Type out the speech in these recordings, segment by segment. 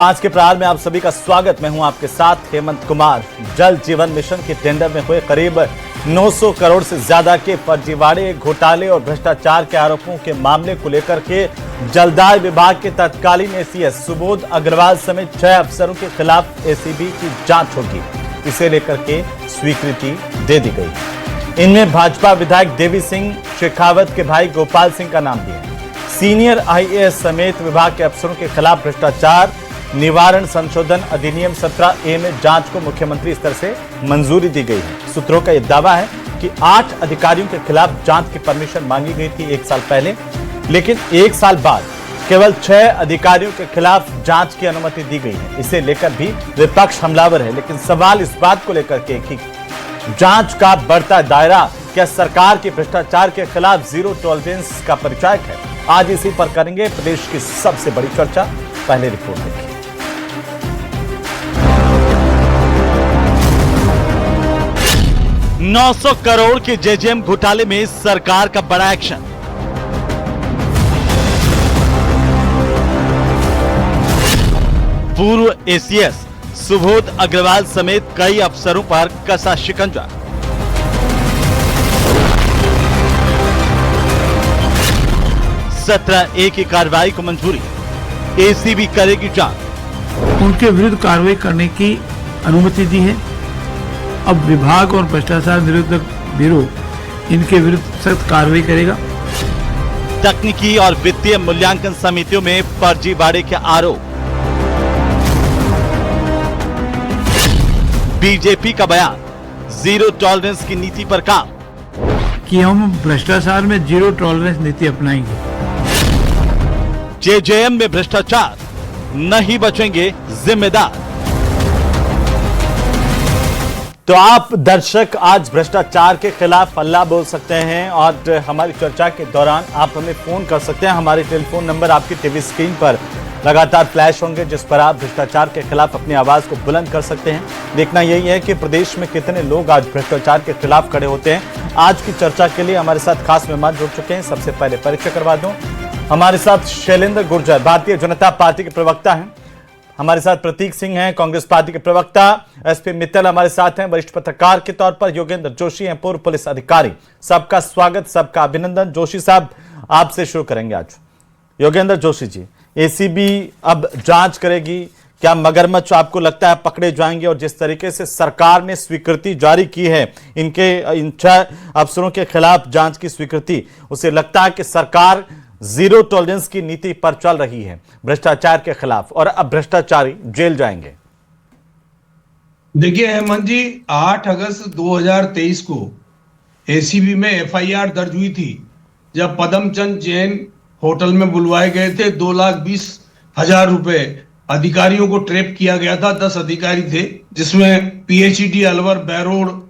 आज के प्रारंभ में आप सभी का स्वागत। मैं हूं आपके साथ हेमंत कुमार। जल जीवन मिशन के टेंडर में हुए करीब 900 करोड़ से ज्यादा के फर्जीवाड़े, घोटाले और भ्रष्टाचार के आरोपों के मामले को लेकर के जलदाय विभाग के तत्कालीन एसीएस सुबोध अग्रवाल समेत 6 अफसरों के खिलाफ एसीबी की जांच होगी। इसे लेकर के स्वीकृति दे दी गई। इनमें भाजपा विधायक देवी सिंह शेखावत के भाई गोपाल सिंह का नाम भी है। सीनियर आईएएस समेत विभाग के अफसरों के खिलाफ भ्रष्टाचार निवारण संशोधन अधिनियम 17A में जांच को मुख्यमंत्री स्तर से मंजूरी दी गई है। सूत्रों का यह दावा है कि 8 अधिकारियों के खिलाफ जांच की परमिशन मांगी गई थी 1 साल पहले, लेकिन 1 साल बाद केवल 6 अधिकारियों के खिलाफ जांच की अनुमति दी गई है। इसे लेकर भी विपक्ष हमलावर है, लेकिन सवाल इस बात को लेकर के कि जांच का बढ़ता दायरा क्या सरकार के भ्रष्टाचार के खिलाफ जीरो टॉलरेंस का परिचायक है। आज इसी पर करेंगे प्रदेश की सबसे बड़ी चर्चा। पहले रिपोर्ट देखिए। 900 करोड़ के जेजेएम घोटाले में सरकार का बड़ा एक्शन। पूर्व एसीएस सुबोध अग्रवाल समेत कई अफसरों पर कसा शिकंजा। A की कार्रवाई को मंजूरी, एसीबी करेगी जांच। उनके विरुद्ध कार्रवाई करने की अनुमति दी है। अब विभाग और भ्रष्टाचार निरोधक ब्यूरो इनके विरुद्ध सख्त कार्रवाई करेगा। तकनीकी और वित्तीय मूल्यांकन समितियों में फर्जीवाड़े के आरोप। बीजेपी का बयान, जीरो टॉलरेंस की नीति पर काम कि हम भ्रष्टाचार में जीरो टॉलरेंस नीति अपनाएंगे। जेजेएम में भ्रष्टाचार, नहीं बचेंगे जिम्मेदार। तो आप दर्शक आज भ्रष्टाचार के खिलाफ हल्ला बोल सकते हैं और हमारी चर्चा के दौरान आप हमें फोन कर सकते हैं। हमारे टेलीफोन नंबर आपकी टीवी स्क्रीन पर लगातार फ्लैश होंगे, जिस पर आप भ्रष्टाचार के खिलाफ अपनी आवाज को बुलंद कर सकते हैं। देखना यही है कि प्रदेश में कितने लोग आज भ्रष्टाचार के खिलाफ खड़े होते हैं। आज की चर्चा के लिए हमारे साथ खास मेहमान जुड़ चुके हैं। सबसे पहले परिचय करवा दूं, हमारे साथ शैलेंद्र गुर्जर भारतीय जनता पार्टी के प्रवक्ता हैं। हमारे साथ प्रतीक सिंह हैं कांग्रेस पार्टी के प्रवक्ता। एसपी मित्तल हमारे साथ हैं वरिष्ठ पत्रकार के तौर पर। योगेंद्र जोशी हैं पूर्व पुलिस अधिकारी। सबका स्वागत, सबका अभिनंदन। जोशी साहब, आपसे शुरू करेंगे आज। योगेंद्र जोशी जी, एसीबी अब जांच करेगी, क्या मगरमच्छ आपको लगता है पकड़े जाएंगे? और जिस तरीके से सरकार ने स्वीकृति जारी की है इन 6 अफसरों के खिलाफ जांच की स्वीकृति, उसे लगता है कि सरकार जीरो टॉलरेंस की नीति पर चल रही है भ्रष्टाचार के खिलाफ और अब भ्रष्टाचारी जेल जाएंगे। देखिए हेमंत जी, 8 अगस्त 2023 को एसीबी में एफआईआर दर्ज हुई थी, जब पदमचंद जैन होटल में बुलवाए गए थे। 2,20,000 रुपए अधिकारियों को ट्रैप किया गया था। 10 अधिकारी थे, जिसमें पीएचईडी अलवर बैरोड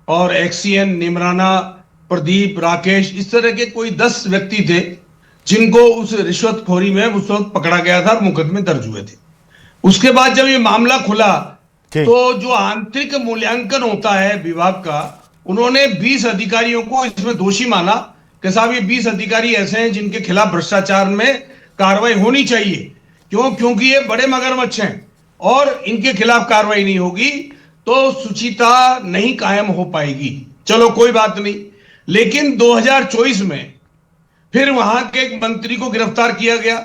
और एक्सीएन निमराना, प्रदीप, राकेश, इस तरह के कोई 10 व्यक्ति थे जिनको उस रिश्वतखोरी में उस वक्त पकड़ा गया था और मुकदमे दर्ज हुए थे। उसके बाद जब ये मामला खुला तो जो आंतरिक मूल्यांकन होता है विभाग का, उन्होंने 20 अधिकारियों को इसमें दोषी माना कि साहब ये 20 अधिकारी ऐसे हैं जिनके खिलाफ भ्रष्टाचार में कार्रवाई होनी चाहिए। क्योंकि ये बड़े मगरमच्छ हैं और इनके खिलाफ कार्रवाई नहीं होगी तो शुचिता नहीं कायम हो पाएगी। चलो कोई बात नहीं। लेकिन 2024 में फिर वहां के एक मंत्री को गिरफ्तार किया गया।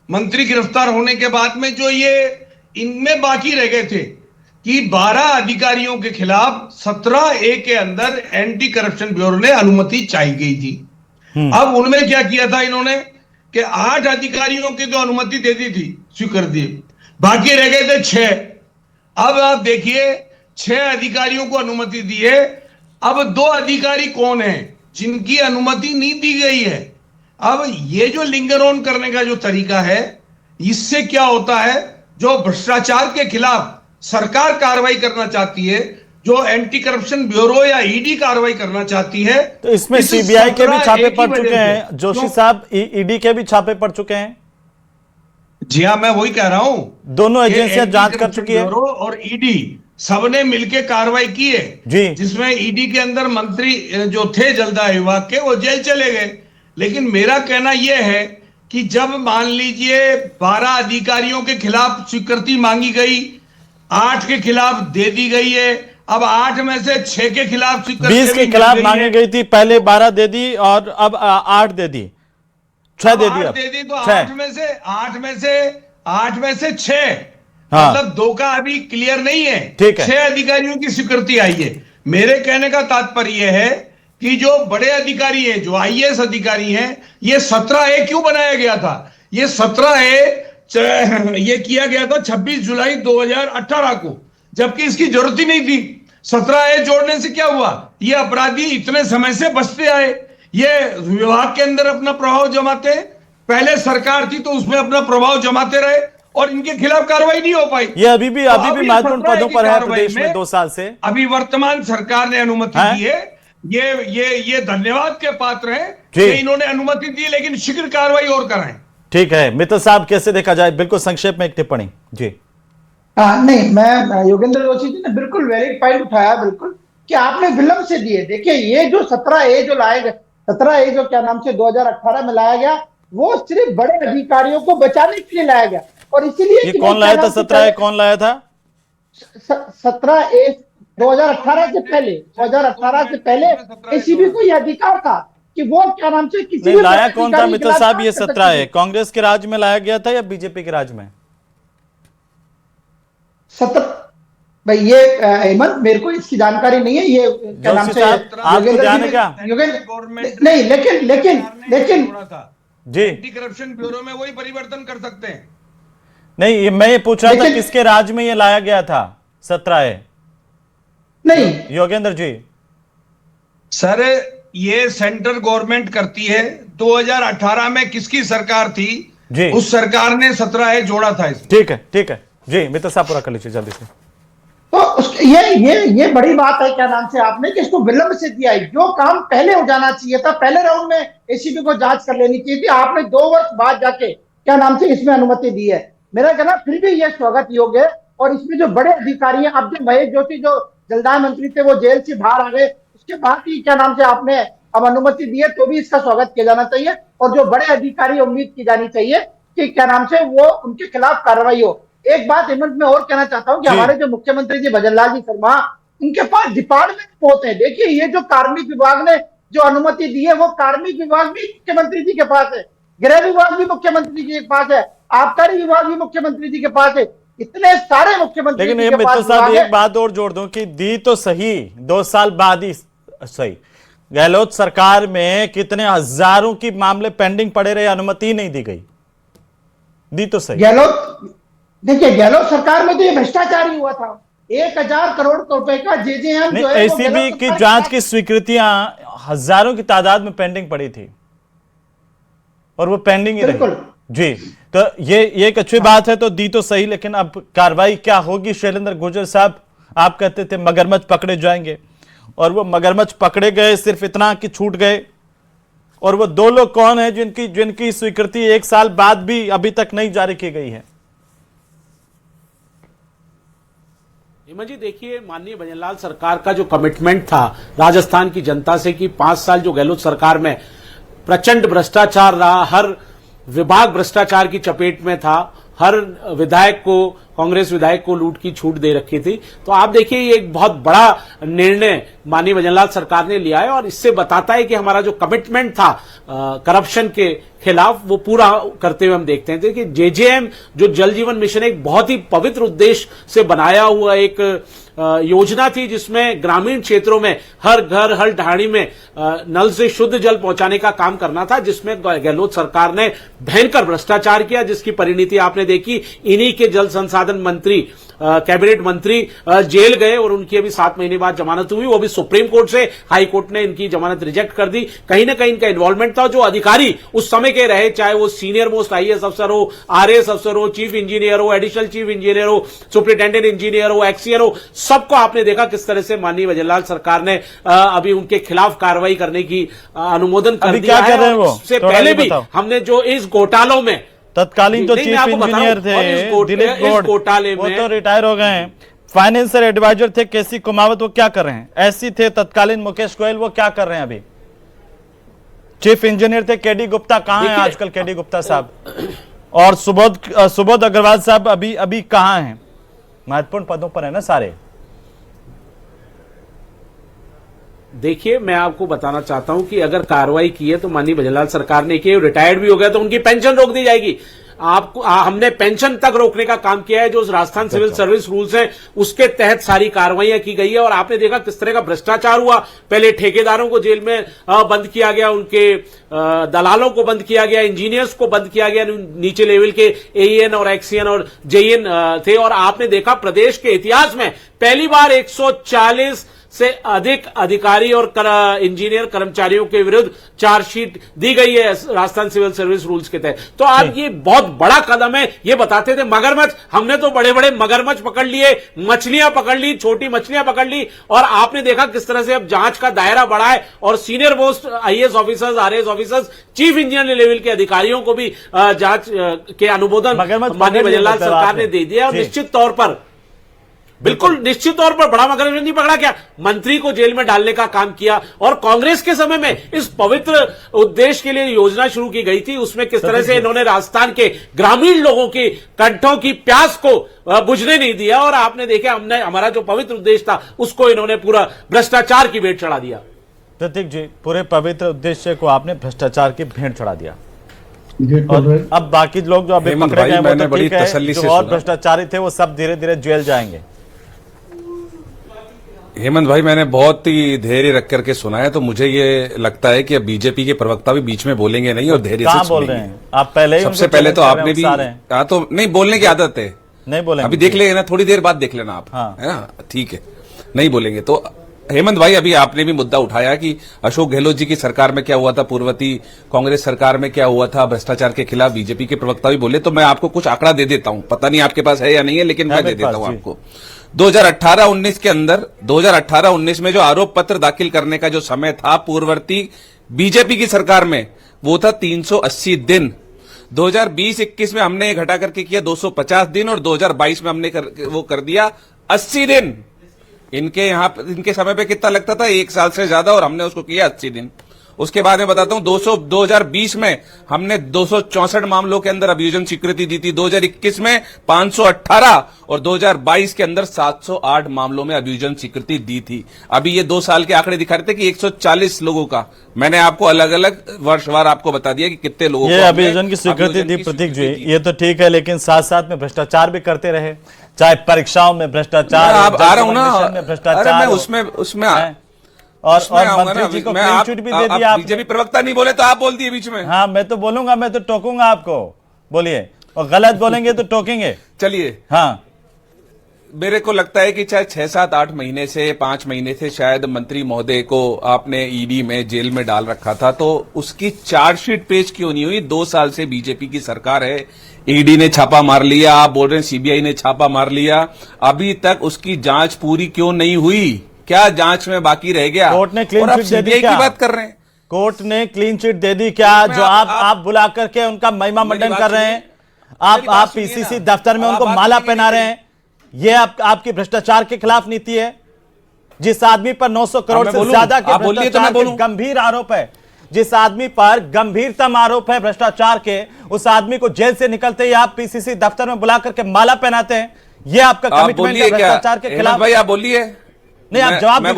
मंत्री गिरफ्तार होने के बाद में जो ये इनमें बाकी रह गए थे कि 12 अधिकारियों के खिलाफ 17A के अंदर एंटी करप्शन ब्यूरो ने अनुमति चाहिए गई थी। अब उनमें क्या किया था इन्होंने कि 8 अधिकारियों की तो अनुमति दे दी थी, स्वीकार दिए, बाकी रह गए थे 6। अब आप देखिए, 6 अधिकारियों को अनुमति दी है। अब 2 अधिकारी कौन है जिनकी अनुमति नहीं दी गई है? अब ये जो लिंगर ऑन करने का जो तरीका है, इससे क्या होता है, जो भ्रष्टाचार के खिलाफ सरकार कार्रवाई करना चाहती है, जो एंटी करप्शन ब्यूरो या ईडी कार्रवाई करना चाहती है, तो इसमें सीबीआई के भी छापे पड़ चुके हैं जोशी साहब, ईडी के भी छापे पड़ चुके हैं। जी हाँ, मैं वही कह रहा हूं, दोनों एजेंसियां जांच कर चुकी है और ईडी सबने मिलकर कार्रवाई की है जी, जिसमें ईडी के अंदर मंत्री जो थे जलदाय विभाग के, वो जेल चले गए। लेकिन मेरा कहना यह है कि जब मान लीजिए 12 अधिकारियों के खिलाफ स्वीकृति मांगी गई, 8 के खिलाफ दे दी गई है, अब 8 में से 6 के खिलाफ स्वीकृति 20 के खिलाफ मांगी गई थी, पहले 12 दे दी और अब 8 दे दी, 6 दे दी, 8 दे दी, तो 6 8 में से 6, हाँ। मतलब 2 का अभी क्लियर नहीं है, ठीक है। 6 अधिकारियों की स्वीकृति आई है। मेरे कहने का तात्पर्य है कि जो बड़े अधिकारी हैं, जो आईएएस अधिकारी हैं, ये 17A क्यों बनाया गया था? ये 17A ये किया गया था 26 जुलाई 2018 को, जबकि इसकी जरूरत ही नहीं थी। 17A जोड़ने से क्या हुआ? ये अपराधी इतने समय से बचते आए, ये विभाग के अंदर अपना प्रभाव जमाते, पहले सरकार थी तो उसमें अपना प्रभाव जमाते रहे और इनके खिलाफ कार्रवाई नहीं हो पाई। ये अभी भी महत्वपूर्ण पदों पर है प्रदेश में 2 साल से। अभी वर्तमान सरकार ने अनुमति दी है, ये धन्यवाद के पात्र हैं कि इन्होंने अनुमति दी, लेकिन शीघ्र कार्रवाई और कराएं। ठीक है मित्तल साहब, कैसे देखा जाए? बिल्कुल संक्षेप में एक टिप्पणी जी। नहीं, मैं योगेंद्र जोशी जी ने बिल्कुल वैलिड पॉइंट उठाया, बिल्कुल कि आपने विलंब से दिए। देखिए ये जो 17A जो लाए गए, 17A जो क्या नाम से 2018 में लाया गया, वो सिर्फ बड़े अधिकारियों को बचाने के लिए लाया गया। और इसीलिए ये कौन लाया था? 17A कौन लाया था? 17A 2018 से पहले, 2018 से पहले एसीबी को यह अधिकार था कि वो क्या नाम से किसी नहीं, लाया कौन था मित्तल साहब? ये 17A कांग्रेस के राज में लाया गया था या बीजेपी के राज में? 17 भाई ये हेमंत, मेरे को इसकी जानकारी नहीं है। ये क्या नाम से आपको ध्यान है क्या? नहीं, लेकिन जी, एंटी करप्शन ब्यूरो में वही परिवर्तन कर सकते हैं। नहीं, मैं ये पूछ रहा था किसके राज में ये लाया गया था 17A? नहीं योगेंद्र जी। सर ये सेंट्रल गवर्नमेंट करती है। 2018 में किसकी सरकार थी जी, उस सरकार ने 17A जोड़ा था इसमें। ठीक है जी, मित्तल साहब पूरा कर लीजिए जल्दी से। तो ये बड़ी बात है क्या नाम से आपने कि इसको विलंब से दिया है। जो काम पहले हो जाना चाहिए था, पहले राउंड में एसीबी को जांच कर लेनी चाहिए थी, आपने 2 वर्ष बाद जाके क्या नाम से इसमें अनुमति दी है। मेरा कहना फिर भी यह स्वागत योग्य है। और इसमें जो बड़े अधिकारी हैं, अब जो महेश जोशी जो जलदाय मंत्री थे वो जेल से बाहर आ गए, उसके बाद ही क्या नाम से आपने अब अनुमति दी है, तो भी इसका स्वागत किया जाना चाहिए। और जो बड़े अधिकारी, उम्मीद की जानी चाहिए कि क्या नाम से वो उनके खिलाफ कार्रवाई हो। एक बात हेमंत में और कहना चाहता हूं कि हमारे जो मुख्यमंत्री जी भजनलाल जी शर्मा, उनके पास डिपार्टमेंट बहुत है। देखिए ये जो कार्मिक विभाग ने जो अनुमति दी है, वो कार्मिक विभाग भी मुख्यमंत्री जी के पास है, गृह विभाग भी मुख्यमंत्री जी के पास है, आबकारी विभाग भी मुख्यमंत्री जी के पास है, इतने सारे मुख्यमंत्री। लेकिन ये मित्तल साहब एक बात और जोड़ दूं कि दी तो सही 2 साल बाद ही सही, गहलोत सरकार में कितने हजारों की मामले पेंडिंग पड़े रहे, अनुमति नहीं दी गई। दी तो सही। देखिए गहलोत सरकार में तो ये भ्रष्टाचार ही हुआ था। 1000 करोड़ रुपए का जेजेएम जो है, एसीबी की जांच की स्वीकृतियां हजारों की तादाद में पेंडिंग पड़ी थी और वो पेंडिंग ही रही जी। तो ये एक अच्छी बात है, तो दी तो सही, लेकिन अब कार्रवाई क्या होगी? शैलेंद्र गुर्जर साहब, आप कहते थे मगरमच्छ पकड़े जाएंगे, और वो मगरमच्छ पकड़े गए, सिर्फ इतना कि छूट गए। और वो 2 लोग कौन है जिनकी स्वीकृति 1 साल बाद भी अभी तक नहीं जारी की गई है? हेमंत जी देखिए, माननीय भजनलाल सरकार का जो कमिटमेंट था राजस्थान की जनता से कि 5 साल जो गहलोत सरकार में प्रचंड भ्रष्टाचार रहा, हर विभाग भ्रष्टाचार की चपेट में था, हर विधायक को, कांग्रेस विधायक को लूट की छूट दे रखी थी। तो आप देखिए ये एक बहुत बड़ा निर्णय माननीय भजनलाल सरकार ने लिया है और इससे बताता है कि हमारा जो कमिटमेंट था करप्शन के खिलाफ वो पूरा करते हुए हम देखते हैं। देखिए जेजेएम जो जल जीवन मिशन एक बहुत ही पवित्र उद्देश्य से बनाया हुआ एक योजना थी, जिसमें ग्रामीण क्षेत्रों में हर घर हर ढाणी में नल से शुद्ध जल पहुंचाने का काम करना था, जिसमें गहलोत सरकार ने भयंकर भ्रष्टाचार किया, जिसकी परिणति आपने देखी। इन्हीं के जल संसाधन मंत्री, कैबिनेट मंत्री जेल गए और उनकी अभी 7 महीने बाद जमानत हुई, वो भी सुप्रीम कोर्ट से। हाई कोर्ट ने इनकी जमानत रिजेक्ट कर दी। कहीं ना कहीं इनका इन्वॉल्वमेंट था। जो अधिकारी उस समय के रहे, चाहे वो सीनियर मोस्ट आईएएस अफसर हो, आरएएस अफसर हो, चीफ इंजीनियर हो, एडिशनल चीफ इंजीनियर हो, सुपरिटेंडेंट इंजीनियर हो, एक्सीएन हो, सबको आपने देखा किस तरह से माननीय भजनलाल सरकार ने अभी उनके खिलाफ कार्रवाई करने की अनुमोदन कर दिया है। उससे पहले भी हमने जो इस घोटालों में तत्कालीन तो चीफ इंजीनियर थे दिलीप गौड़, वो तो रिटायर हो गए हैं। फाइनेंशियल एडवाइजर थे केसी कुमावत, वो क्या कर रहे हैं? ऐसी थे तत्कालीन मुकेश गोयल, वो क्या कर रहे हैं अभी? चीफ इंजीनियर थे केडी गुप्ता, कहां हैं देखिए, आजकल केडी गुप्ता साहब? और सुबोध अग्रवाल साहब अभी कहां हैं? महत्वपूर्ण पदों पर है ना सारे। देखिए, मैं आपको बताना चाहता हूं कि अगर कार्रवाई की है तो माननीय भजनलाल सरकार ने की, रिटायर्ड भी हो गया तो उनकी पेंशन रोक दी जाएगी। आपको हमने पेंशन तक रोकने का काम किया है। जो राजस्थान सिविल सर्विस रूल्स हैं उसके तहत सारी कार्रवाइयां की गई है। और आपने देखा किस तरह का भ्रष्टाचार हुआ। पहले ठेकेदारों को जेल में बंद किया गया, उनके दलालों को बंद किया गया, इंजीनियर्स को बंद किया गया, नीचे लेवल के एईएन और एक्सीएन और जेईएन थे। और आपने देखा प्रदेश के इतिहास में पहली बार 140 से अधिक अधिकारी और इंजीनियर कर्मचारियों के विरुद्ध चार्जशीट दी गई है राजस्थान सिविल सर्विस रूल्स के तहत। तो आज ये बहुत बड़ा कदम है। ये बताते थे मगरमच्छ, हमने तो बड़े बड़े मगरमच्छ पकड़ लिए, मछलियां पकड़ ली, छोटी मछलियां पकड़ ली। और आपने देखा किस तरह से अब जांच का दायरा बढ़ा है और senior most IAS officers, RAS officers, chief engineer level के अधिकारियों को भी जांच के अनुमोदन माननीय भजनलाल सरकार ने दे दिया। और निश्चित तौर पर, बिल्कुल निश्चित तौर पर बड़ा मगरमच्छ नहीं पकड़ा, क्या मंत्री को जेल में डालने का काम किया। और कांग्रेस के समय में इस पवित्र उद्देश्य के लिए योजना शुरू की गई थी, उसमें किस तरह से इन्होंने राजस्थान के ग्रामीण लोगों की कंठों की प्यास को बुझने नहीं दिया। और आपने देखा, हमने हमारा जो पवित्र उद्देश्य था उसको इन्होंने पूरा भ्रष्टाचार की भेंट चढ़ा दिया। प्रतीक जी, पूरे पवित्र उद्देश्य को आपने भ्रष्टाचार की भेंट चढ़ा दिया। और अब बाकी लोग जो अभी पकड़े गए वो तो ठीक है, जो और भ्रष्टाचारी थे वो सब धीरे धीरे जेल जाएंगे। हेमंत भाई, मैंने बहुत ही धैर्य रख करके सुना है, तो मुझे ये लगता है कि अब बीजेपी के प्रवक्ता भी बीच में बोलेंगे नहीं और धैर्य से बोल रहे हैं। आप पहले ही सबसे पहले तो आपने भी तो नहीं बोलने की आदत है, नहीं बोलेंगे, अभी देख लेना, थोड़ी देर बाद देख लेना आप, है ना, ठीक है, नहीं बोलेंगे। तो हेमंत भाई, अभी आपने भी मुद्दा उठाया कि अशोक गहलोत जी की सरकार में क्या हुआ था, पूर्ववर्ती कांग्रेस सरकार में क्या हुआ था, भ्रष्टाचार के खिलाफ बीजेपी के प्रवक्ता भी बोले। तो मैं आपको कुछ आंकड़ा दे देता हूं, पता नहीं आपके पास है या नहीं है, लेकिन मैं दे देता हूं आपको। 2018-19 के अंदर 2018-19 में जो आरोप पत्र दाखिल करने का जो समय था पूर्ववर्ती बीजेपी की सरकार में, वो था 380 दिन। 2020-21 में हमने घटा करके किया 250 दिन और 2022 में हमने वो कर दिया 80 दिन। इनके समय पे कितना लगता था, 1 साल से ज्यादा, और हमने उसको किया 80 दिन। उसके बाद में बताता हूं, 2020 में हमने 264 मामलों के अंदर अभियोजन स्वीकृति दी थी, 2021 में 518 और 2022 के अंदर 708 मामलों में अभियोजन स्वीकृति दी थी। अभी ये 2 साल के आंकड़े दिखा रहे थे कि 140 लोगों का, मैंने आपको अलग अलग वर्षवार आपको बता दिया कि कितने लोगों को अभियोजन की स्वीकृति दी। प्रतीक जी, ये तो ठीक है, लेकिन साथ साथ में भ्रष्टाचार भी करते रहे, चाहे परीक्षाओं में भ्रष्टाचार, आप आ रहा हूं ना, भ्रष्टाचार, उसमें और मंत्री जी को क्लीन चिट भी दे दिया। बीजेपी प्रवक्ता नहीं बोले तो आप बोल दिए बीच में। हाँ, मैं तो बोलूंगा, मैं तो टोकूंगा आपको, बोलिए, और गलत बोलेंगे तो टोकेंगे। चलिए, हाँ, मेरे को लगता है कि चाहे 6, 7, 8 महीने से, 5 महीने से शायद मंत्री महोदय को आपने ईडी में, जेल में डाल रखा था, तो उसकी चार्जशीट पेश क्यों नहीं हुई? 2 साल से बीजेपी की सरकार है, ईडी ने छापा मार लिया, आप बोल रहे हैं सीबीआई ने छापा मार लिया, अभी तक उसकी जांच पूरी क्यों नहीं हुई? क्या जांच में बाकी रह गया? कोर्ट ने क्लीन चिट दे दी क्या? की बात कर रहे हैं, कोर्ट ने क्लीन चिट दे दी क्या? जो आप बुला करके उनका महिमा मंडन कर रहे हैं, आप पीसीसी दफ्तर में उनको माला पहना रहे हैं, ये आपकी भ्रष्टाचार के खिलाफ नीति है। जिस आदमी पर 900 करोड़ से ज्यादा के भ्रष्टाचार के गंभीर आरोप है, जिस आदमी पर गंभीरतम आरोप है भ्रष्टाचार के, उस आदमी को जेल से निकलते ही आप पीसीसी दफ्तर में बुला करके माला पहनाते हैं। ये आपका कमिटमेंट है भ्रष्टाचार के खिलाफ। भाई आप बोलिए, नहीं, आप जवाब मैं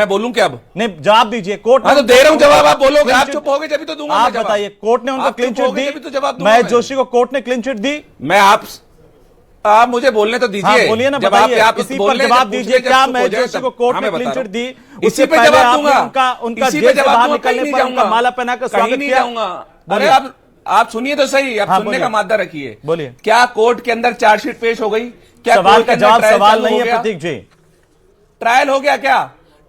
बोलूं क्या? अब नहीं, जवाब दीजिए। कोर्ट तो दे रहा हूं जवाब, आप बोलोगे, आप चुप होगे जब तो दूंगा। आप बताइए, कोर्ट ने उनको क्लीन चिट दी, महेश जोशी को कोर्ट ने क्लीन चिट दी। मैं आप मुझे बोलने तो दीजिए। हाँ, बोलिए ना, बताइए, इसी पर जवाब दीजिए। क्या महेश जोशी को कोर्ट ने क्लीन चिट दी? इसी पे जवाब दूंगा, उनका जेल से बाहर निकलने पर उनका माला पहनाकर स्वागत किया। अरे आप सुनिए तो सही, आप सुनने का मादा रखिए। बोलिए, क्या कोर्ट के अंदर चार्जशीट पेश हो गई? क्या सवाल का जवाब सवाल नहीं है प्रतीक जी। ट्रायल हो गया क्या?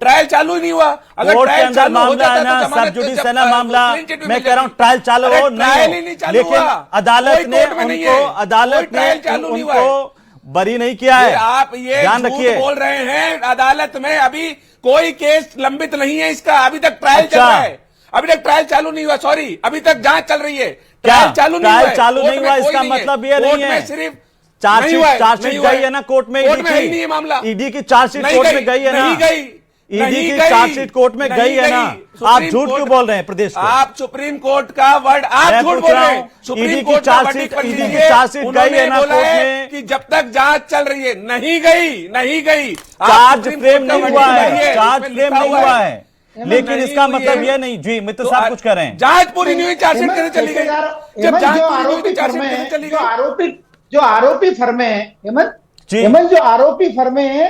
ट्रायल चालू ही नहीं हुआ। अगर कोर्ट के अंदर मामला है ना, सब जुडिस है ना मामला, मैं कह रहा हूं ट्रायल चालू हो नहीं, लेकिन अदालत ने उनको बरी नहीं किया है। आप ये ध्यान रखिए, बोल रहे हैं अदालत में अभी कोई केस लंबित नहीं है इसका, अभी तक ट्रायल चल रहा है, अभी तक ट्रायल चालू नहीं हुआ, सॉरी, अभी तक जांच चल रही है, ट्रायल चालू नहीं हुआ। इसका मतलब ये नहीं है, सिर्फ चार्जशीट गई है ना कोर्ट में, कोर्ट में ही नहीं है मामला, ईडी की चार्जशीट कोर्ट में गई है ना? नहीं गई, ईडी की चार्जशीट कोर्ट में गई है ना, आप झूठ क्यों बोल रहे हैं प्रदेश को? आप सुप्रीम कोर्ट का वर्ड आप झूठ बोल रहे हैं। सुप्रीम कोर्ट का वर्डिक्ट पढ़ लीजिए, उन्होंने बोला है कि जब तक जांच चल रही है। नहीं गई। चार्ज फ्रेम नहीं हुआ है, चार्ज फ्रेम नहीं हुआ है, लेकिन इसका मतलब ये नहीं जी, मित्र साहब कुछ कह रहे हैं। जांच पूरी नहीं हुई, चार्जशीट कैसे चली गई? जब जांच पूरी नहीं हुई, चार्जशीट कैसे चली गई? जो आरोपी फर्में हैं हेमंत, जो आरोपी फर्में हैं,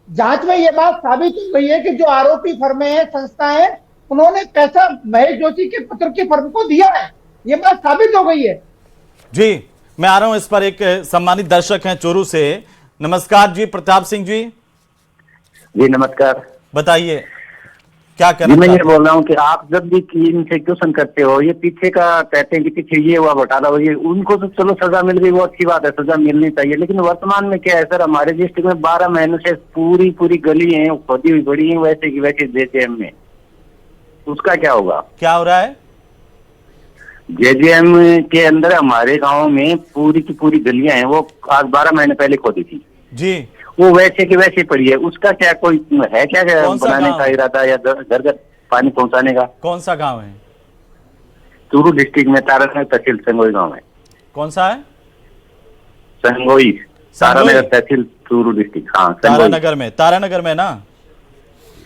जांच में ये बात साबित हो गई है कि जो आरोपी फर्में हैं, संस्थाएं, उन्होंने पैसा महेश जोशी के पुत्र की फर्म को दिया है। ये बात साबित हो गई है। जी मैं आ रहा हूं इस पर। एक सम्मानित दर्शक हैं चोरू से। नमस्कार जी, प्रताप सिंह जी। जी नमस्कार, बताइए क्या जी। मैं ये बोल रहा हूँ कि आप जब भी इनसे क्वेश्चन करते हो, ये पीछे का कहते हैं कि पीछे ये हुआ घोटाला हुआ, ये उनको तो चलो सजा मिल गई, वो अच्छी बात है, सजा मिलनी चाहिए। लेकिन वर्तमान में क्या है सर, हमारे डिस्ट्रिक्ट में 12 महीनों से पूरी गली है खोदी हुई पड़ी है, वैसे की वैसे जेजेएम में। उसका क्या होगा? क्या हो रहा है? जेजेएम के अंदर हमारे गाँव में पूरी की पूरी गलियां हैं, वो आज 12 महीने पहले खोदी थी जी, वो वैसे की वैसे पड़ी है। उसका क्या कोई है क्या बनाने का इरादा या घर घर पानी पहुंचाने का? कौन सा गांव है? चूरू डिस्ट्रिक्ट में तारानगर तहसील संगोई गांव है। कौन सा है? संगोई, तारानगर तहसील चूरू डिस्ट्रिक्ट। हाँ, तारानगर में ना?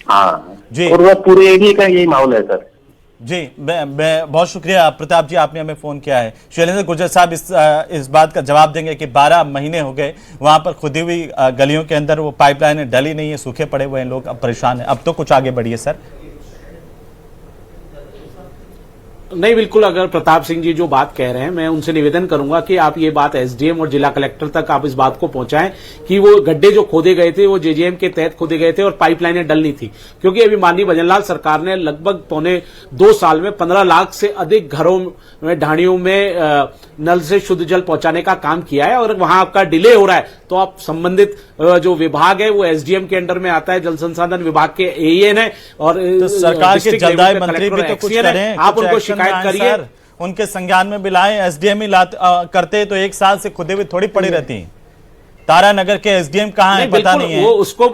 हाँ जी। और वह पूरे एरिया का यही माहौल है सर। जी मैं बहुत शुक्रिया प्रताप जी, आपने हमें फोन किया है। शैलेंद्र गुर्जर साहब इस बात का जवाब देंगे कि 12 महीने हो गए वहां पर खुदी हुई गलियों के अंदर वो पाइपलाइन डली नहीं है, सूखे पड़े हुए हैं लोग, अब परेशान है। अब तो कुछ आगे बढ़िए सर। नहीं, बिल्कुल। अगर प्रताप सिंह जी जो बात कह रहे हैं, मैं उनसे निवेदन करूंगा कि आप ये बात एसडीएम और जिला कलेक्टर तक आप इस बात को पहुंचाएं कि वो गड्ढे जो खोदे गए थे वो जेजेएम के तहत खोदे गए थे और पाइपलाइनें डलनी थी। क्योंकि अभी माननीय भजनलाल सरकार ने लगभग पौने 2 साल में 15 लाख से अधिक घरों में, ढाणियों में नल से शुद्ध जल पहुंचाने का काम किया है। और वहां आपका डिले हो रहा है तो आप संबंधित जो विभाग है वो एसडीएम के अंडर में आता है, जल संसाधन विभाग के एएन है, और तो सरकार के जलदाय मंत्री भी तो कुछ करें, आप उनको शिकायत करिए, उनके संज्ञान में भी लाएं। एसडीएम ही करते तो 1 साल से खुदे हुए थोड़ी पड़ी रहती। तारानगर के एसडीएम कहाँ है पता नहीं है, वो उसको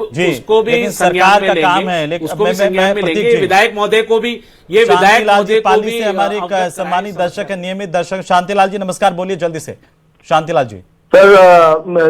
भी सरकार का काम है। विधायक महोदय को भी, ये विधायक महोदय को भी, हमारे एक सम्मानित दर्शक है, नियमित दर्शक शांतिलाल जी, नमस्कार, बोलिए जल्दी से शांतिलाल जी। सर,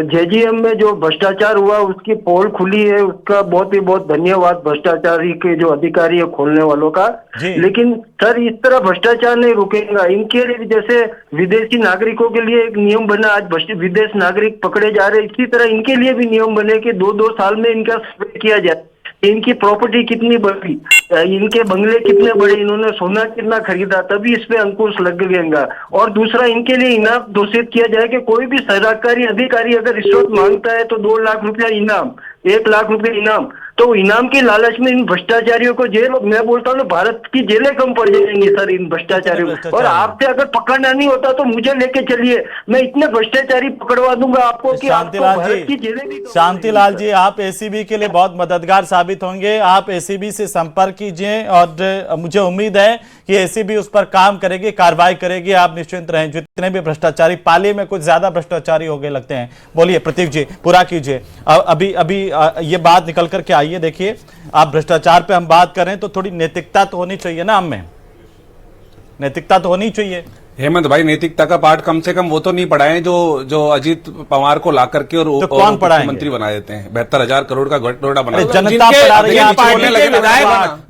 जेजीएम में जो भ्रष्टाचार हुआ उसकी पोल खुली है, उसका बहुत ही बहुत धन्यवाद भ्रष्टाचारी के जो अधिकारी है खोलने वालों का। लेकिन सर इस तरह भ्रष्टाचार नहीं रुकेगा। इनके लिए जैसे विदेशी नागरिकों के लिए एक नियम बना, आज विदेश नागरिक पकड़े जा रहे, इसी तरह इनके लिए भी नियम बने कि 2-2 साल में इनका सर्वे किया जाए, इनकी प्रॉपर्टी कितनी बड़ी, इनके बंगले कितने बड़े, इन्होंने सोना कितना खरीदा, तभी इस पे अंकुश लग गएगा। और दूसरा, इनके लिए इनाम घोषित किया जाए कि कोई भी सरकारी अधिकारी अगर रिश्वत मांगता है तो 2 लाख रुपया इनाम, 1 लाख रुपया इनाम। तो इनाम के लालच में इन भ्रष्टाचारियों को जेल, मैं बोलता हूँ भारत की जेलें कम पड़ जाएंगी सर इन भ्रष्टाचारियों को। और आपसे अगर पकड़ना नहीं होता तो मुझे लेके चलिए, मैं इतने भ्रष्टाचारी पकड़वा दूंगा आपको कि आपको भारत की जेलें भी। शांतिलाल जी, आप एसीबी के लिए बहुत मददगार साबित होंगे। आप एसीबी से संपर्क कीजिए और मुझे उम्मीद है कि एसीबी उस पर काम करेगी, कार्रवाई करेगी। आप निश्चिंत रहें। जितने भी भ्रष्टाचारी, पाली में कुछ ज्यादा भ्रष्टाचारी हो गए लगते हैं। बोलिए प्रतीक जी, पूरा कीजिए। अभी ये बात निकल करके आई। देखिए, आप भ्रष्टाचार पे हम बात करें तो थोड़ी नैतिकता तो होनी चाहिए ना, हमें नैतिकता तो होनी चाहिए। हेमंत भाई, नैतिकता का पाठ कम से कम वो तो नहीं पढ़ाए जो अजीत पवार को ला करके और मुख्यमंत्री बना देते हैं। 72,000 करोड़ का घोटाला बना। जनता पढ़ा रही है,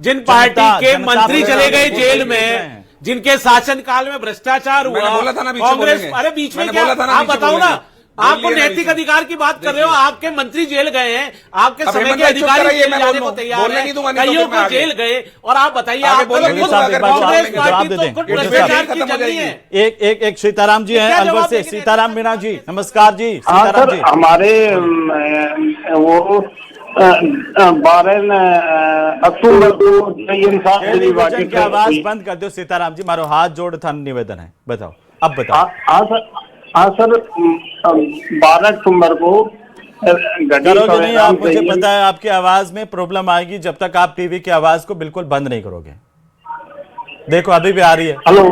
जिन पार्टी के मंत्री चले गए जेल में, जिनके शासनकाल में भ्रष्टाचार हुआ, बोला था ना कांग्रेस, अरे बीच में क्या, आप बताओ ना, आपको नैतिक अधिकार की बात कर रहे हो, आपके मंत्री जेल गए हैं, आपके समय के अधिकारी जेल जाने को तैयार हैं, कईयों को जेल गए, और आप बताइए, कांग्रेस पार्टी तो खुद भ्रष्टाचार की जंगली है। एक सीताराम जी हैं अलवर से। सीताराम मीणा जी, नमस्कार जी। सीताराम जी, हमारे वो 12 अक्टूबर को टेलीविजन की आवाज बंद कर दो। सीताराम जी, मारो हाथ जोड़ था निवेदन है, बताओ, अब बताओ। हाँ सर, 12 अक्टूबर को करोगे नहीं, आप मुझे पता है आपकी आवाज में प्रॉब्लम आएगी जब तक आप टीवी की आवाज को बिल्कुल बंद नहीं करोगे। देखो अभी भी आ रही है। हेलो,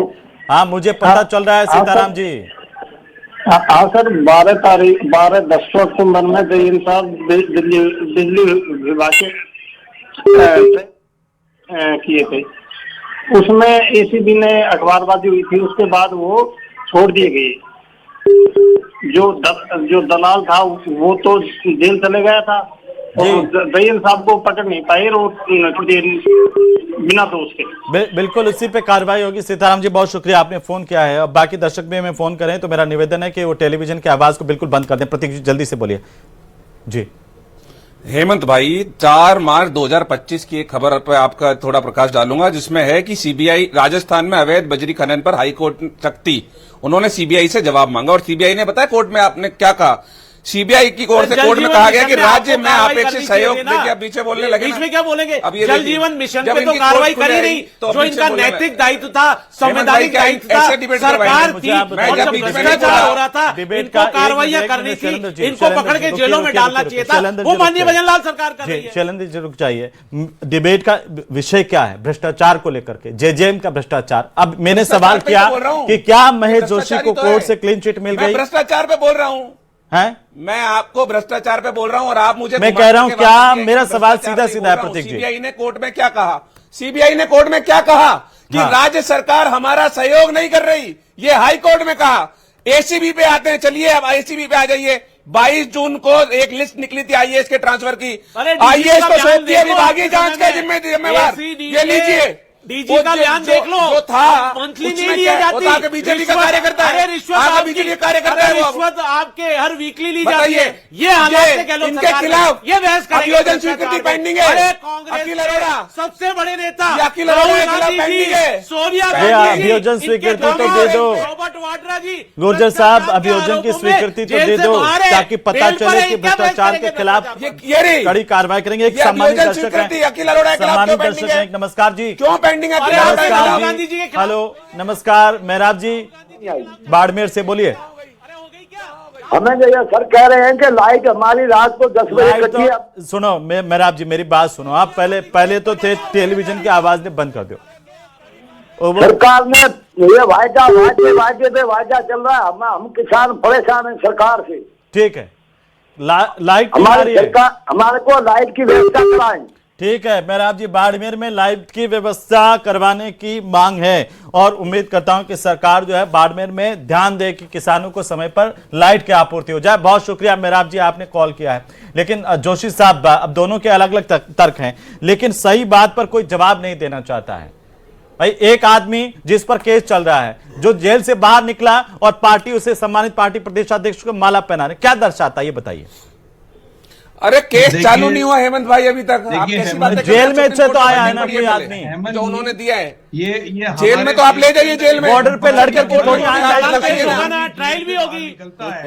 हाँ मुझे पता चल रहा है सीताराम जी। हाँ सर, 12 अक्टूबर में दिल्ली विभाग के किए थे, उसमें एसीबी ने अखबारबाजी हुई थी, उसके बाद वो छोड़ दिए गए। जो दलाल था वो तो जेल चले गया था और दयाल साहब को पकड़ नहीं पाए और बिना दोष के। बिल्कुल उसी पे कार्रवाई होगी। सीताराम जी बहुत शुक्रिया, आपने फोन किया है। अब बाकी दर्शक भी हमें फोन करें तो मेरा निवेदन है कि वो टेलीविजन की आवाज को बिल्कुल बंद कर दें। प्रतीक जी जल्दी से बोलिए जी। हेमंत भाई, 4 मार्च 2025 की एक खबर पर आपका थोड़ा प्रकाश डालूंगा, जिसमें है कि सीबीआई राजस्थान में अवैध बजरी खनन पर हाईकोर्ट सख्ती, उन्होंने सीबीआई से जवाब मांगा और सीबीआई ने बताया कोर्ट में आपने क्या कहा। सीबीआई की ओर से कोर्ट में कहा गया कि राज्य में अपेक्षित सहयोग, देखिए आप पीछे बोलने लगे, इसमें क्या बोलेंगे? अब ये जल जीवन मिशन पे तो कार्रवाई करी नहीं, जो इनका नैतिक दायित्व था, संवैधानिक दायित्व था, सरकार की और जब भ्रष्टाचार हो रहा था, इनको कार्रवाइयां करनी थी, इनको पकड़ के जेलों में डालना चाहिए था, वो माननीय भजनलाल सरकार कर रही है। शैलेंद्र जी रुक जाइए, डिबेट का विषय क्या है? भ्रष्टाचार को लेकर के, जेजेएम का भ्रष्टाचार। अब मैंने सवाल किया कि क्या महेश जोशी को कोर्ट से क्लीन चिट मिल गई? भ्रष्टाचार पे बोल रहा हूं हैं? मैं आपको भ्रष्टाचार पे बोल रहा हूं और आप मुझे, मैं कह रहा हूं क्या, मेरा सवाल सीधा सीधा है प्रतीक जी। सीबीआई ने कोर्ट में क्या कहा? सीबीआई ने कोर्ट में क्या कहा कि राज्य सरकार हमारा सहयोग नहीं कर रही, ये हाई कोर्ट में कहा। एसीबी पे आते हैं, चलिए अब एसीबी पे आ जाइए। 22 जून को एक लिस्ट निकली थी आईएएस के ट्रांसफर की, आईएएस को सौंप दिया विभागीय जांच का जिम्मेवार, ये लीजिए डीजी का बयान देख लो, जो था मंथली नहीं ली जाती, बीजेपी का कार्यकर्ता है, रिश्वत बीजेपी कार्यकर्ता है, रिश्वत आपके हर वीकली ली जाती है। ये हालात इनके खिलाफ ये बहस अभियोजन स्वीकृति पेंडिंग है। अरे कांग्रेस अरोड़ा सबसे बड़े नेता राहुल गांधी जी, सोनिया अभियोजन स्वीकृति तो दे दो, रॉबर्ट वाड्रा जी, गुर्जर साहब अभियोजन की स्वीकृति तो दे दो ताकि पता चले कि भ्रष्टाचार के खिलाफ कड़ी कार्रवाई करेंगे। एक सम्मानित दर्शक है, सम्मानित दर्शक है, नमस्कार जी। क्यों पेंडिंग है? गांधी जी के खिलाफ। हेलो नमस्कार, मेहराब जी बाड़मेर से बोलिए। हमें जो सर कह रहे हैं कि लाइट हमारी रात को 10 बजे कटी है। सुनो मेहराब जी मेरी बात सुनो, आप पहले तो थे टेलीविजन की आवाज ने बंद कर दो। सरकार ने ये वायदा चल रहा है, हम किसान परेशान हैं सरकार से। ठीक है, लाइट हमारी सरकार हमारे को लाइट की व्यवस्था कराएं। ठीक है मेहराब जी, बाड़मेर में लाइट की व्यवस्था करवाने की मांग है और उम्मीद करता हूं कि सरकार जो है बाड़मेर में ध्यान दे कि किसानों को समय पर लाइट की आपूर्ति हो जाए। बहुत शुक्रिया मेहराब जी, आपने कॉल किया है। लेकिन जोशी साहब, अब दोनों के अलग अलग तर्क हैं, लेकिन सही बात पर कोई जवाब नहीं देना चाहता है। भाई एक आदमी जिस पर केस चल रहा है, जो जेल से बाहर निकला और पार्टी उसे सम्मानित पार्टी प्रदेशाध्यक्ष को माला पहनाने, क्या दर्शाता है ये बताइए। अरे केस चालू नहीं हुआ हेमंत भाई अभी तक। जेल में से तो आया है ना कोई आदमी जो उन्होंने दिया है, ये जेल में तो आप ले जाइए, जेल में बॉर्डर पे लड़के को थोड़ी ट्रायल भी होगी,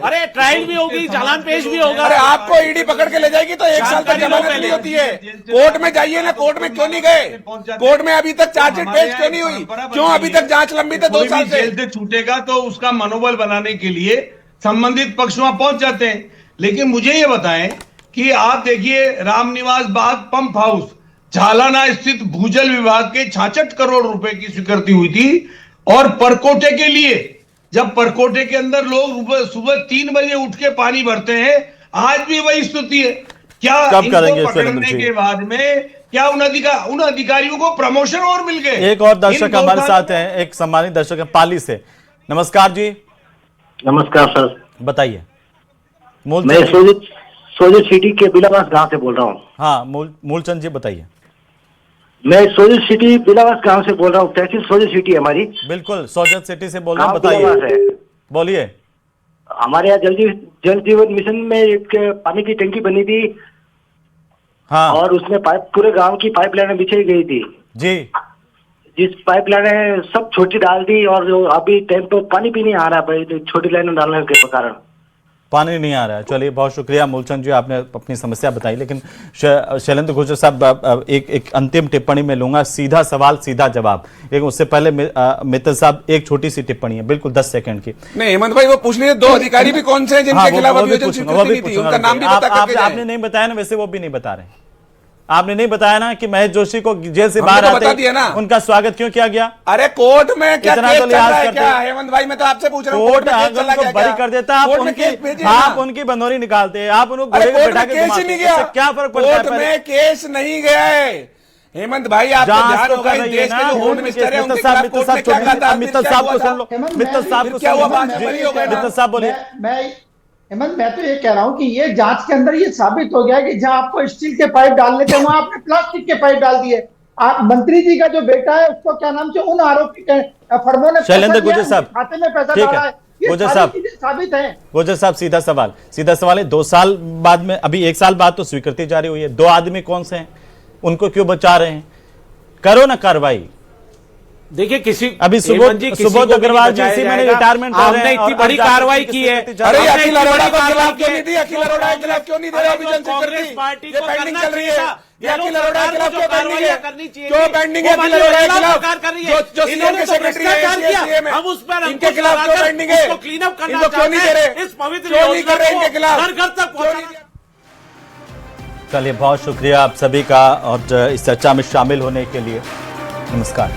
अरे ट्रायल भी होगी, चालान पेश भी होगा। अरे आपको ईडी पकड़ के ले जाएगी तो 1 साल तक जमानत नहीं होती है। कोर्ट में जाइए ना, कोर्ट में क्यों नहीं गए? कोर्ट में अभी तक चार्जशीट पेश क्यों नहीं हुई? क्यों अभी तक जांच लंबित है 2 साल से? जेल से छूटेगा तो उसका मनोबल बनाने के लिए संबंधित पक्ष वहां पहुंच जाते हैं। लेकिन मुझे ये बताएं कि आप देखिए, रामनिवास बाग पंप हाउस झालाना स्थित भूजल विभाग के 66 करोड़ रुपए की स्वीकृति हुई थी। और परकोटे के लिए, जब परकोटे के अंदर लोग सुबह 3 बजे उठ के पानी भरते हैं, आज भी वही स्थिति है। क्या इनको पकड़ने के बाद में क्या उन अधिकारियों को प्रमोशन और मिल गए? एक और दर्शक हमारे साथ हैं, एक सम्मानित दर्शक है पाली से। नमस्कार जी। नमस्कार सर, बताइए। मैं सोजत सिटी के बिलावास गांव से बोल रहा हूँ। हाँ मूलचंद जी बताइए। मैं सोजत सिटी बिलावास गांव से बोल रहा हूँ, तहसील सोजत सिटी हमारी। बिल्कुल सोजत सिटी से बोल रहा हूँ, बताइए बोलिए। हमारे यहाँ जल जीवन मिशन में एक पानी की टंकी बनी थी। हाँ, और उसमें पूरे गांव की पाइपलाइनें बिछाई गई थी जी। जिस पाइपलाइनें सब छोटी डाल दी और अभी टाइम पर पानी भी नहीं आ रहा है, छोटी लाइनें डालने के कारण पानी नहीं आ रहा है। चलिए बहुत शुक्रिया मूलचंद जी, आपने अपनी समस्या बताई। लेकिन शैलेंद्र गुर्जर साहब एक अंतिम टिप्पणी में लूंगा, सीधा सवाल सीधा जवाब। लेकिन उससे पहले मित्तल साहब एक छोटी सी टिप्पणी है, बिल्कुल 10 सेकंड की। नहीं हेमंत भाई वो पूछ लीजिए 2 अधिकारी भी कौन से हैं जिनके खिलाफ अभियोजन स्वीकृति नहीं थी, उनका नाम भी बता करके आपने नहीं बताया ना, वैसे वो भी नहीं बता रहे। आपने नहीं बताया ना कि महेश जोशी को जेल से हमने बाहर तो आते बता दिया ना। उनका स्वागत क्यों किया गया? अरे कोर्ट में क्या इतना केस तो चल रहा लिहाज है करते क्या? हेमंत भाई मैं तो आपसे पूछ रहा हूँ, कोर्ट में केस चल रहा उनको है बरी क्या? कर देता, आप कोर्ट में केस भेजिए ना। आप उनकी बंदोरी निकालते हैं, आप उनको अरे घोड़े पे कोर्ट बैठा में के केस ही घुमाते नहीं हैं। गया, इससे क्या फर्क पड़ता है? कोर्ट में केस नहीं गया है। हेमंत भाई आपको जांच ध्यान तो होगा कर इस रही है देश के ना। जो होम मिनिस्टर है उनके खिलाफ कोर्ट में क्या छोड़िए, कहा था? मित्तल साहब को सुन लो, मित्तल साहब को क्या हुआ? सुन लो। बात बड़ी हो गई ना। मित्तल साहब बोलिए। हेमंत, मैं तो ये कह रहा हूं कि ये जांच के अंदर ये साबित हो गया कि जहां आपको स्टील के पाइप डालने थे वहां आपने प्लास्टिक के पाइप डाल दिए। आप मंत्री जी का जो बेटा है उसको क्या नाम से उन आरोपी के फर्मों ने शैलेंद्र गुर्जर साहब, खाते में पैसा ठीक डाला है। है। ये गुर्जर सारी साहब, चीजें साबित है। गुर्जर साहब सीधा सवाल है, 2 साल बाद में, अभी 1 साल बाद तो स्वीकृति जारी हुई है, 2 आदमी कौन से हैं, उनको क्यों बचा रहे हैं? करो ना कार्रवाई। देखिए किसी अभी सुबोध अग्रवाल जी इसी महीने रिटायरमेंट कर रहे हमने हैं इतनी और बड़ी अब कार्रवाई की है। अरे अखिल अरोड़ा के खिलाफ क्यों नहीं दी? अखिल अरोड़ा के खिलाफ क्यों नहीं दे रहा अभी जनस्वीकृति? ये पेंडिंग चल रही है। ये अखिल अरोड़ा के खिलाफ क्यों पेंडिंग है? क्यों पेंडिंग है अखिल अरोड़ा के खिलाफ? जो सीएम के सेक्रेटरी है, हम उस पर इनके खिलाफ क्यों पेंडिंग है? क्लीन अप करना इनको क्यों नहीं दे रहे? इस पवित्र क्यों नहीं कर रहे इनके खिलाफ? घर घर तक पहुंचाना। चलिए, बहुत शुक्रिया आप सभी का और इस चर्चा में शामिल होने के लिए। नमस्कार।